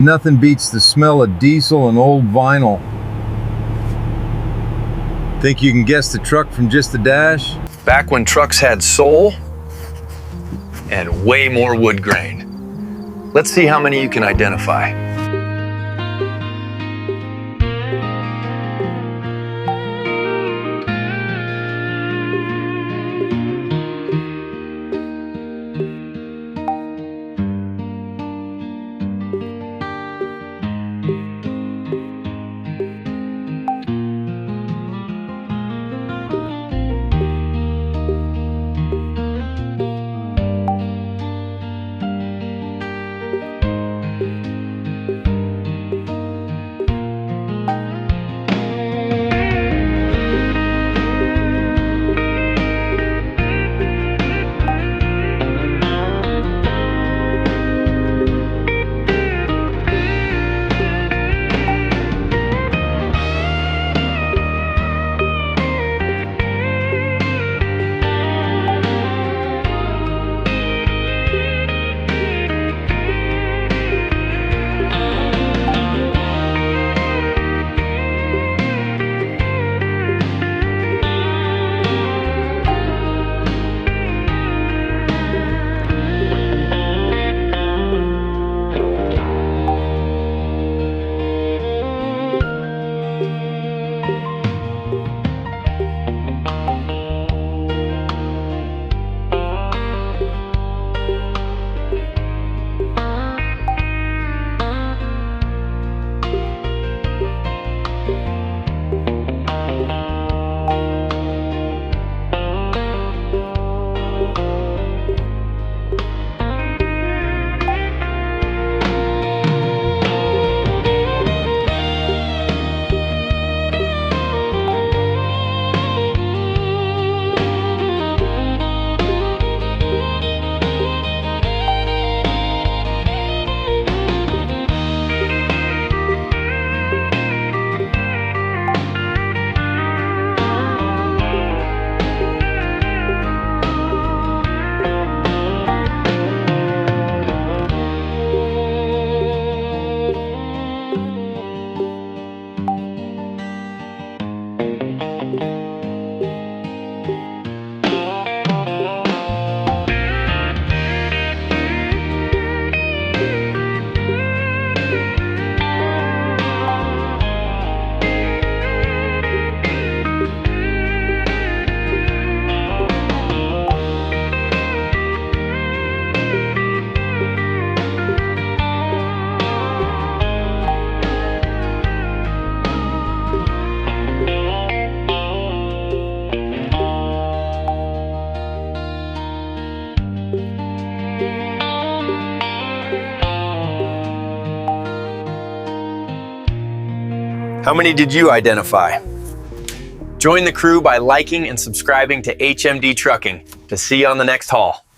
Nothing beats the smell of diesel and old vinyl. Think you can guess the truck from just the dash? Back when trucks had soul and way more wood grain. Let's see how many you can identify. How many did you identify? Join the crew by liking and subscribing to HMD Trucking to see you on the next haul.